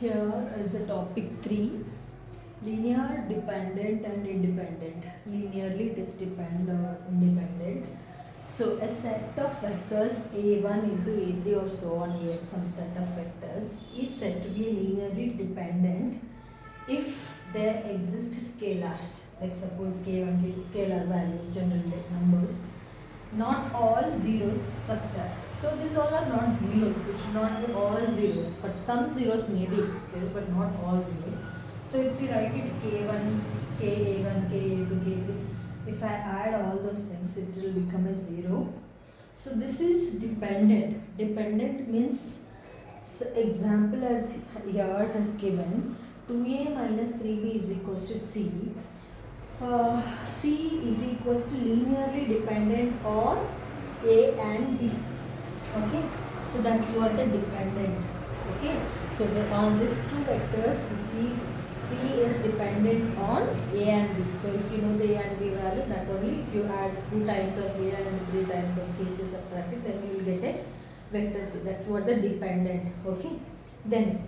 Here is the topic 3, linear, dependent and independent. Linearly it is dependent or independent. So a set of vectors a1 into a3 or so on, some set of vectors is said to be linearly dependent if there exist scalars, like suppose k1, k2, scalar values, general numbers, not all zeros such that. So these all are not zeros, which should not be all zeros, but some zeros may be expressed, but not all zeros. So if we write it k1, ka1, ka2, k3, if I add all those things, it will become a 0. So this is dependent. Dependent means, example as here it has given, 2a minus 3b is equals to c. C is equals to linearly dependent on A and B. Okay, so that's what the dependent. Okay, so on these two vectors, C is dependent on A and B. So if you know the A and B value, that only if you add 2 times of A and 3 times of C, if you subtract it, then you will get a vector C. That's what the dependent. Okay, then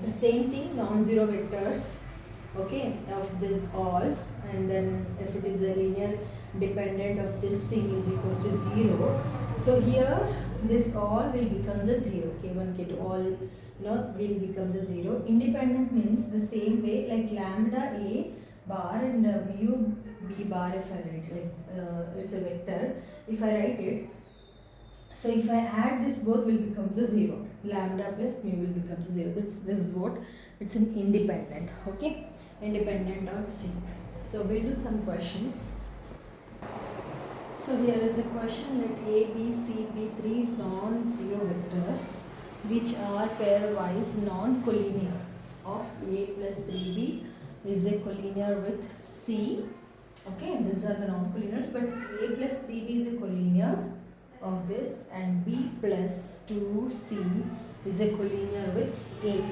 the same thing, non-zero vectors. Okay, of this all, and then if it is a linear dependent of this thing is equals to 0. So here this all will becomes a 0. K1, K2 all will becomes a 0. Independent means the same way, like lambda A bar and mu B bar, if I write like it's a vector, if I write it, so if I add this, both will becomes a 0. Lambda plus mu will becomes a 0. This is what, it's an independent. Okay, independent of C. So we'll do some questions. So here is a question, let A, B, C be 3 non-zero vectors which are pairwise non-collinear of A plus 3B is a collinear with C. Okay, these are the non-collinears, but A plus 3B is a collinear of this, and B plus 2C is a collinear with A.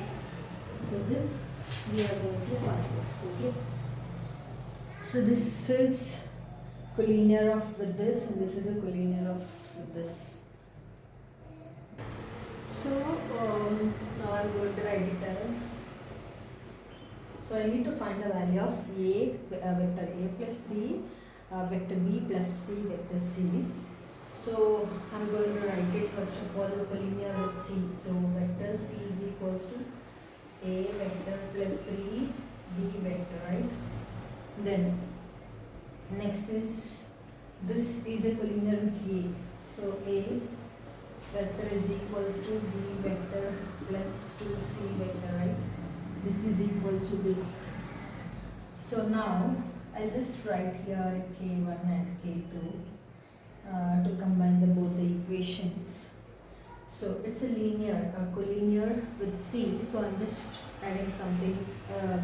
So this we are going to find. Okay, so this is collinear of with this, and this is a collinear of with this. So now I'm going to write it as, so I need to find the value of A, vector A plus 3, vector B plus C, vector C. So I'm going to write it first of all the collinear with C. So vector C is equals to A vector plus 3 B vector, right? Then next is, this is a collinear with A. So A vector is equals to B vector plus 2C vector, right? This is equals to this. So now I'll just write here K1 and K2 to combine both the equations. So it's a linear, collinear with C. So I'm just adding something,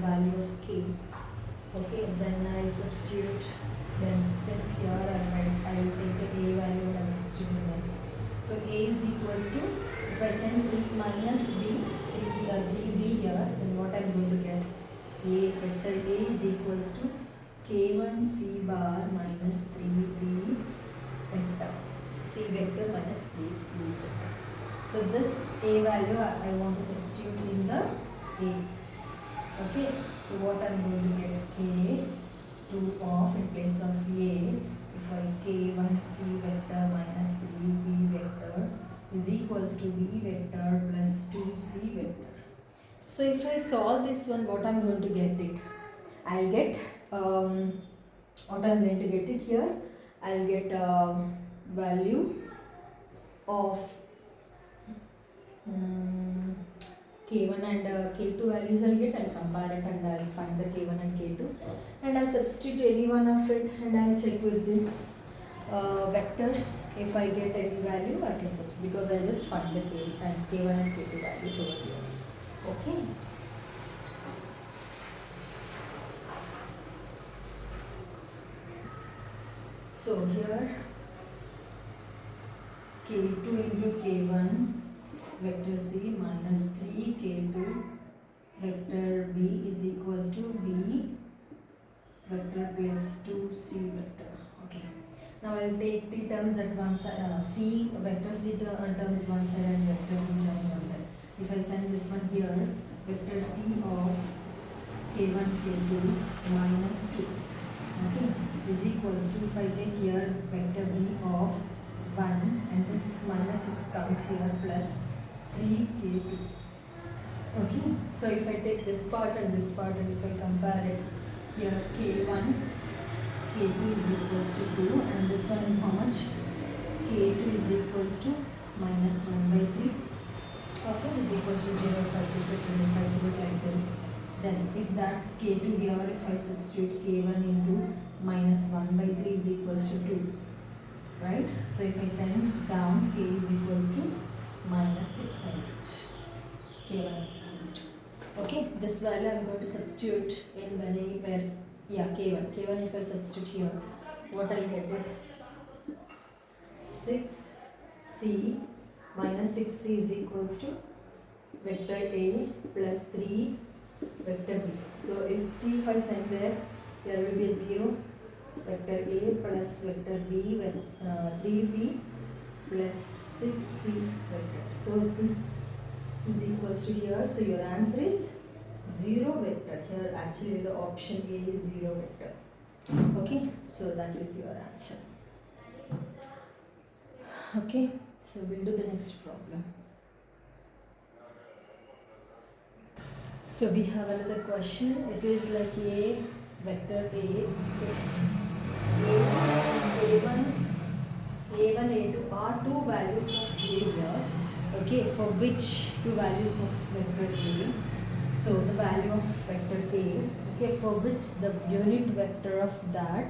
value of K. Okay, then I'll substitute. Then just here I will take the A value and I'll substitute in this. So A is equals to, if I send 3 minus B, 3B here, then what I'm going to get? A vector A is equals to K1 C bar minus 3B vector. C vector minus 3C vector. So this A value I want to substitute in the A. Okay, so what I'm going to get, K2 of in place of A, if I K1C vector minus 3B vector is equals to B vector plus 2C vector. So if I solve this one, what I'm going to get it? I'll get, what I'm going to get it here, I'll get value of K1 and K2 values I'll get, I'll compare it and I'll find the K1 and K2 and I'll substitute any one of it and I'll check with this vectors. If I get any value I can substitute, because I just find the K1 and K2 values over here. Okay. So here K2 into K1 vector C minus 3 K2 vector B is equals to B vector plus 2C vector. Okay. Now I will take the terms at one side, C vector C terms one side and vector B terms one side. if I send this one here, vector C of k1 k2 minus 2, okay, is equals to, if I take here vector B of 1 and this minus it comes here plus 3k2. Okay, so if I take this part and this part and if I compare it here, k1 k2 is equals to 2 and this one is how much? k2 is equals to minus 1 by 3. Okay, is equals to 0, 5 to 25, do it like this. Then if that k2 here, if I substitute k1 into minus 1 by 3 is equals to 2, right? So if I send down, k is equals to minus 6 and 8. k1 is equals to. Okay, this value I am going to substitute in where yeah, k1. k1 if I substitute here, what I'll get it? 6c minus 6c is equals to vector A plus 3 vector B. So if C if I send there will be a 0, vector A plus vector B with 3B plus 6C vector. So this is equals to here. So your answer is 0 vector. Here actually the option A is 0 vector. Okay, so that is your answer. Okay, so we'll do the next problem. So we have another question. It is like A vector A. A1, A2 are two values of A here. Okay, for which two values of vector A? So the value of vector A, okay, for which the unit vector of that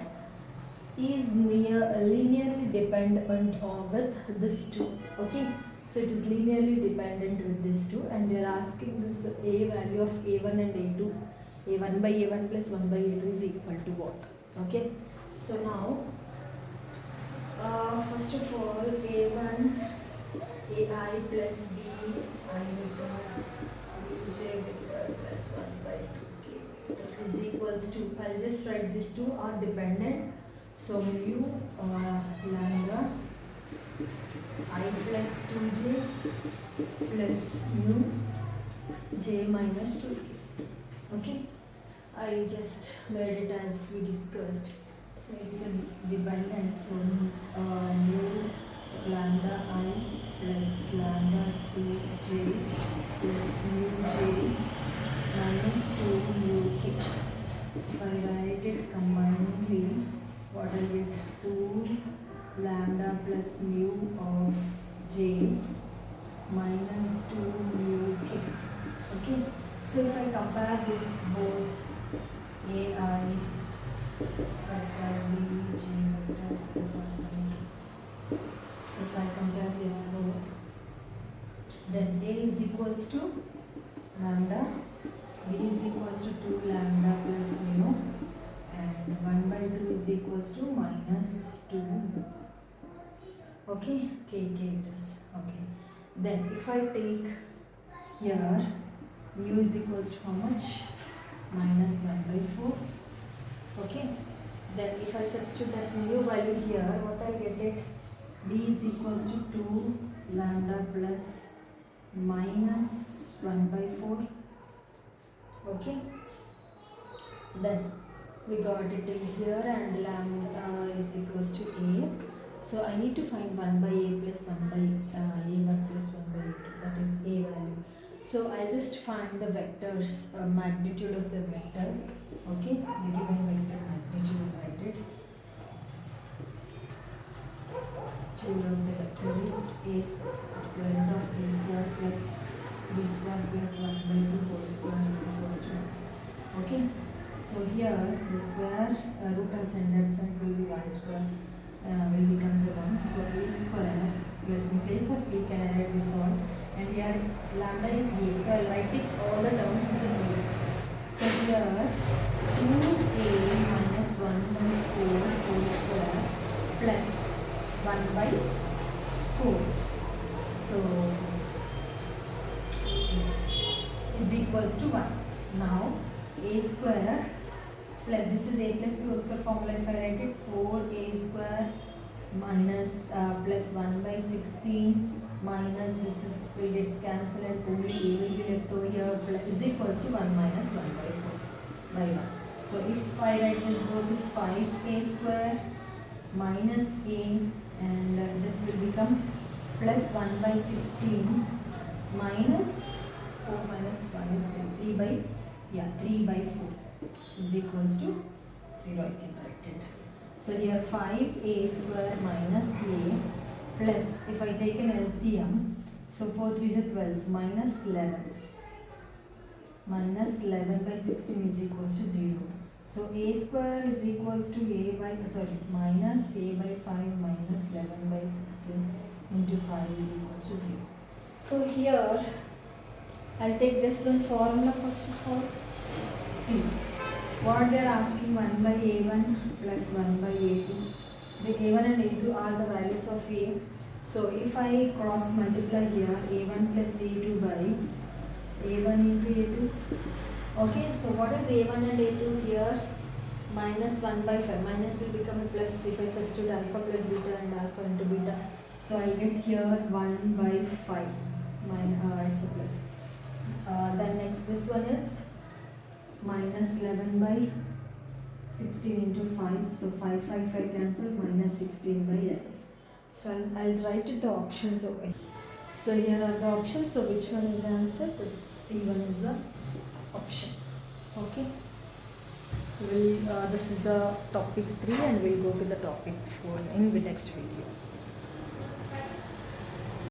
is linearly dependent on with this two. Okay, so it is linearly dependent with this two, and they are asking this A value of A1 and A2. A1 by A1 plus 1 by A2 is equal to what? Okay, so now first of all, A1 AI plus B I vector J vector plus 1 by 2 K vector is equals to, I'll just write these two are dependent. So mu lambda I plus 2j plus mu j minus 2k. Okay, I just made it as we discussed. So it's a dependent. So mu lambda I plus lambda 2j plus mu j minus 2 mu k. If I write it combinedly, what I get? 2 lambda plus mu of j minus 2 mu k. Okay, so if I compare this both AI vector B j vector plus 1 by 2, if I compare this both, then A is equals to lambda, B is equals to 2 lambda plus mu, and 1 by 2 is equals to minus 2. Okay, k it is. Okay, then if I take here mu is equals to how much? Minus 1 by 4. Okay, then if I substitute that mu value here, what I get it? B is equals to 2 lambda plus minus 1 by 4. Okay, then we got it in here, and lambda is equals to A. So I need to find 1 by A plus 1 by A1 plus 1 by A2, that is A value. So I'll just find the vectors, magnitude of the vector. Okay, the given vector magnitude, write it. Magnitude of the vector is A square root of A square plus B square plus 1 by 2 whole square is equals to 1. Okay, so here the square root and center side will be 1 square, will becomes a 1. So A square plus, in place of B can I write this all, and here lambda is B, so I'll write it all the terms with the B. So here 2A minus 1 by 4 whole square plus 1 by 4. So this is equals to 1. Now A square plus, this is A plus B whole square formula. If I write it, 4A square minus plus 1 by 16 minus this is gets cancelled and only a will be left over here is equals to 1 minus 1 by 4 by 1. So if I write this both is 5a square minus a and this will become plus 1 by 16 minus 4 minus 1 is 3 by 3 by 4 is equals to 0. I can write it. So here 5a square minus a plus, if I take an LCM, so 4 3 is 12 minus 11 by 16 is equals to 0. So a square is equals to minus a by 5 minus 11 by 16 into 5 is equals to 0. So here I'll take this one formula first of all. See what they are asking, 1 by a1 plus 1 by a2. The a1 and a2 are the values of a. So if I cross multiply here a1 plus a2 by a1 into a2. Okay, so what is a1 and a2 here? Minus 1 by 5. Minus will become a plus if I substitute alpha plus beta and alpha into beta. So I get here 1 by 5. It's a plus. Then next this one is minus 11 by 16 into 5. So 5 cancel, minus 16 by 11. So I'll write it the options over. So here are the options. So which one is the answer? The C1 is the option. Okay. So this is the topic 3 and we'll go to the topic 4 in the next video.